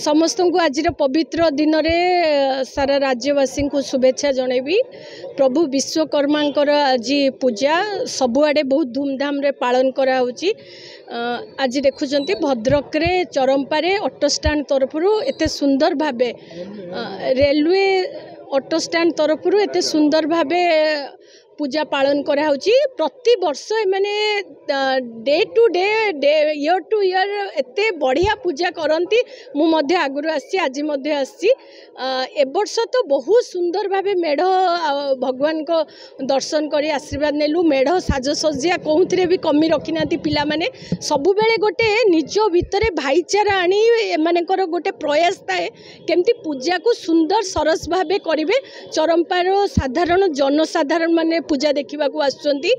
समस्त को आज पवित्र दिन में सारा राज्यवासी को शुभेच्छा जनइबी। प्रभु विश्वकर्मा आज पूजा सबुआडे बहुत धूमधाम रे पालन करा होची। आज देखुंत भद्रक रे चरंपारे ऑटो स्टैंड तरफ एते सुंदर भाबे रेलवे ऑटो स्टैंड तरफ एते सुंदर भाबे पूजा पालन करा होची। प्रति वर्ष माने day to day year to year एते बढ़िया पूजा करती। मु मध्य आगुरु आसी आज मध्य आसी ए वर्ष तो बहुत सुंदर भाबे मेढ़ भगवान को दर्शन करी आशीर्वाद नेलु। मेढ़ साजसज्जा कौंथिरे भी कमी रखी नाती पिला माने सबु बेले गोटे निज भितरे भाईचारा आनी एमानकर गोटे प्रयास थाए केमती पूजा को सुंदर सरस भाबे करिवे। चरंपार साधारण जनसाधारण माने पूजा देखा आसुचंती।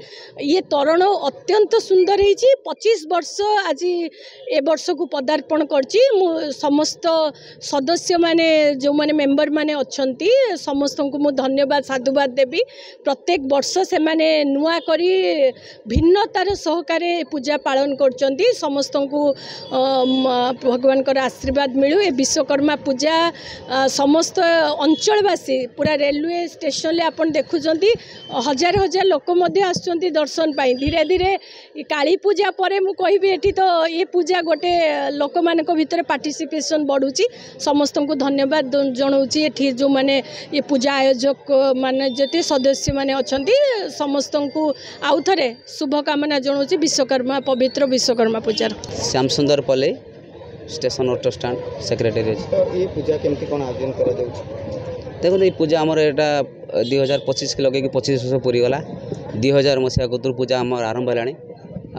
ये तरण अत्यंत सुंदर होईची। 25 वर्ष आज ए वर्ष को पदार्पण करची। समस्त सदस्य माने जो माने मेंबर माने अच्छंती समस्त को मु धन्यवाद साधुवाद देवी। प्रत्येक वर्ष से माने नुआ करी भिन्नतार सहकारे पूजा पालन करचंती। समस्त को भगवान का आशीर्वाद मिलू। ए विश्वकर्मा पूजा समस्त अंचलवासी पूरा रेलवे स्टेशन ले आपण देखुचंती हजार हजार लोक आसुचंती दर्शन पाई। धीरे धीरे काली पूजा परे मु कहबी एठी तो ये पूजा गोटे लोक मानक भितर पार्टिसिपेशन बढ़ुची। समस्त को धन्यवाद जनाऊँगी। एठी जो माने ये पूजा आयोजक माने जते सदस्य माने अछंती समस्त को आउ थरे शुभकामना जनाऊँगी विश्वकर्मा पवित्र विश्वकर्मा पूजार। श्याम सुंदर पले स्टेशन ऑटो स्टैंड सेक्रेटरी। ये पूजा केमती कोन आयोजन करा जाउछ? देखो ये पूजा आमर एटा 2025 के लगे 25 वर्ष पूरी गला। 2000 मसीहा कतुर पूजा आम आरंभ है।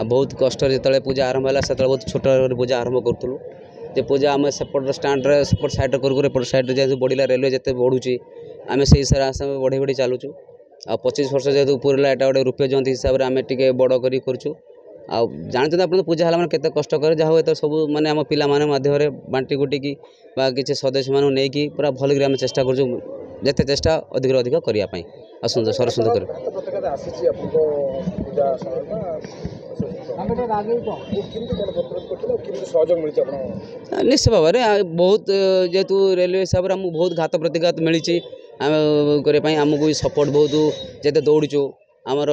बहुत कष्ट जो पूजा आरंभ है से बहुत छोट पूजा आरंभ करूँ। जे पूजा आम सेपट स्टाण्ड सेपट साइड कर साइड जैसे बढ़ला रेलवे जिते बढ़ुची आम से हिसाब से बढ़ी बढ़ी चलुचु। आ 25 वर्ष जेहतु पूरा एटा गोटे रुपये जयंती हिसाब से आम टे बड़ कर जानते आप पूजा है मैंने कष्ट करे जहाँ तो सब मैंने आम पिला माध्यम बांटी गुटिकी किसी सदस्य मानू नहीं कि पूरा भल आम चेष्टा करते चेष्टा अधिक अधिक करने सुंदर सर सुंदर निश्चित भाव में बहुत जेहेतु रेलवे हिसाब से बहुत घात प्रतिघात मिली आमको सपोर्ट बहुत जेते दौड़ू आमर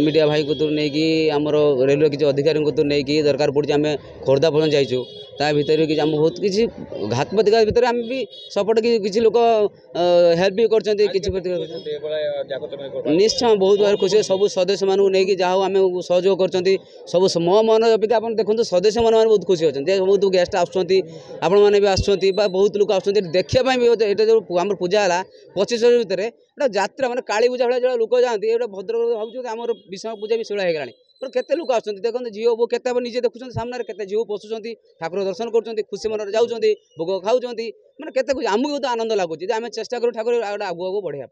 मीडिया भाई को नहीं कि आमर रेलवे किसी अधिकारी को नहीं कि दरकार पड़ी आम खोर्धा पर्यटन जाइचु ता भीतर कि आम बहुत किसी घात प्रतिघात भितर आम भी सपोर्ट किसी लोक हेल्प भी कर निश्चय बहुत बार खुशी सब सदस्य मानू नहीं कि जहाँ आम सहयोग कर सब मो मन अपेक्षा आप देखते सदस्य मैंने बहुत खुशी अच्छे बहुत गेस्ट आपण मैंने भी आसुँच बहुत लोग आसुँच देखापी भी जो आम पूजा है 25 वर्ष भितर गोटे यात्रा मैंने काली पूजा भाई जो लोक जाती भद्रक भाव आम विषम पूजा भी शिला होगा केते लोक आसुँच देखते झील बो के निजे देखुं सामने के झील पोषुंट ठाकुर दर्शन कर खुशी मन जाऊँच भोग खाऊँच मैंने केते खुशी आमको बहुत आनंद लगुच आम चेष्टा करूँ ठाकुर आगू आगू बढ़िया।